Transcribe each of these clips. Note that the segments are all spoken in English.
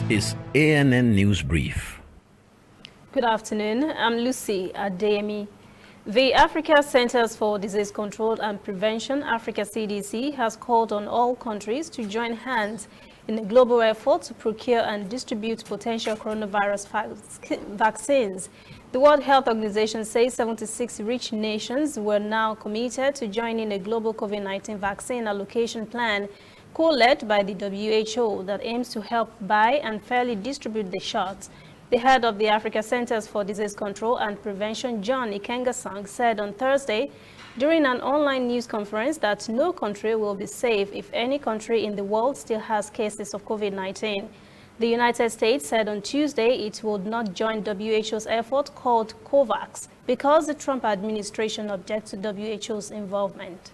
is ANN News Brief. Good afternoon. I'm Lucy Adeyemi. The Africa Centers for Disease Control and Prevention, Africa CDC, has called on all countries to join hands in a global effort to procure and distribute potential coronavirus vaccines. The World Health Organization says 76 rich nations were now committed to joining a global COVID-19 vaccine allocation plan co-led by the WHO that aims to help buy and fairly distribute the shots. The head of the Africa Centers for Disease Control and Prevention, John Ikengasang, said on Thursday during an online news conference that no country will be safe if any country in the world still has cases of COVID-19. The United States said on Tuesday it would not join WHO's effort called COVAX because the Trump administration objects to WHO's involvement.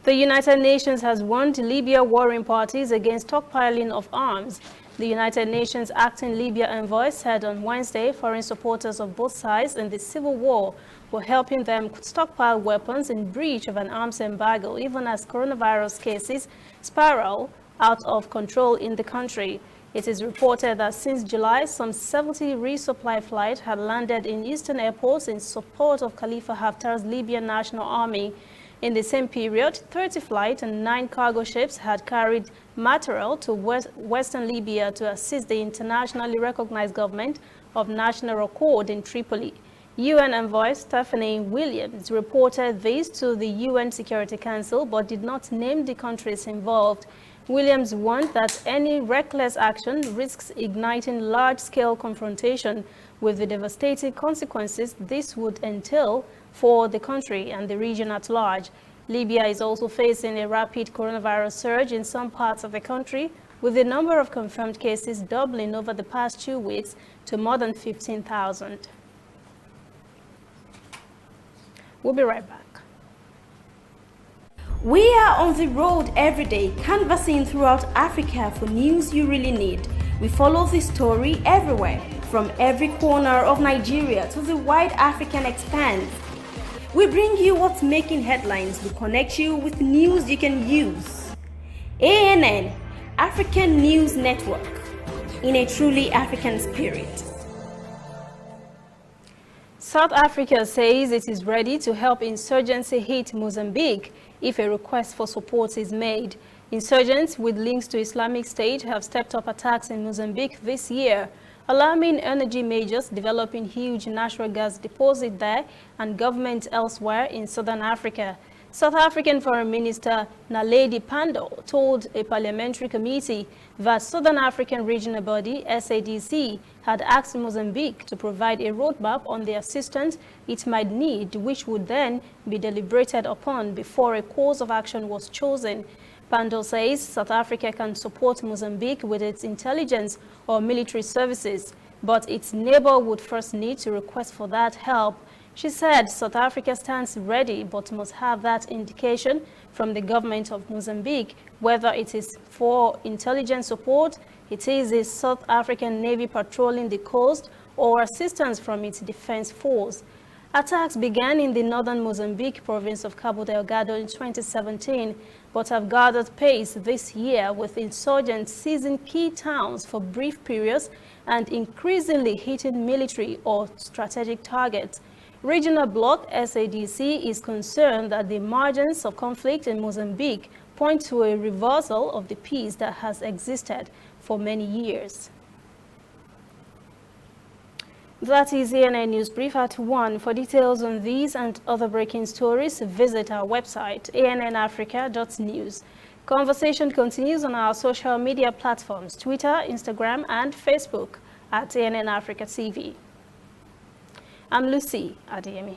The United Nations has warned Libya warring parties against stockpiling of arms. The United Nations acting Libya envoy said on Wednesday foreign supporters of both sides in the civil war were helping them stockpile weapons in breach of an arms embargo, even as coronavirus cases spiral out of control in the country. It is reported that since July, some 70 resupply flights had landed in eastern airports in support of Khalifa Haftar's Libyan National Army. In the same period, 30 flights and 9 cargo ships had carried material to western Libya to assist the internationally recognized government of National Accord in Tripoli. UN envoy Stephanie Williams reported this to the UN Security Council but did not name the countries involved. Williams warned that any reckless action risks igniting large-scale confrontation with the devastating consequences this would entail for the country and the region at large. Libya is also facing a rapid coronavirus surge in some parts of the country, with the number of confirmed cases doubling over the past 2 weeks to more than 15,000. We'll be right back. We are on the road every day, canvassing throughout Africa for news you really need. We follow the story everywhere, from every corner of Nigeria to the wide African expanse. We bring you what's making headlines. We connect you with news you can use. ANN, African News Network, in a truly African spirit. South Africa says it is ready to help insurgency hit Mozambique if a request for support is made. Insurgents with links to Islamic State have stepped up attacks in Mozambique this year, alarming energy majors developing huge natural gas deposits there and governments elsewhere in southern Africa. South African Foreign Minister Naledi Pandor told a parliamentary committee that Southern African Regional Body, SADC, had asked Mozambique to provide a roadmap on the assistance it might need, which would then be deliberated upon before a course of action was chosen. Pandor says South Africa can support Mozambique with its intelligence or military services, but its neighbor would first need to request for that help. She said South Africa stands ready but must have that indication from the government of Mozambique, whether it is for intelligence support, it is the South African Navy patrolling the coast, or assistance from its defense force. Attacks began in the northern Mozambique province of Cabo Delgado in 2017, but have gathered pace this year, with insurgents seizing key towns for brief periods and increasingly hitting military or strategic targets. Regional bloc SADC is concerned that the emergence of conflict in Mozambique point to a reversal of the peace that has existed for many years. That is ANN News Brief at 1. For details on these and other breaking stories, visit our website, annafrica.news. Conversation continues on our social media platforms, Twitter, Instagram, and Facebook at ANN Africa TV. I'm Lucy Adeyemi.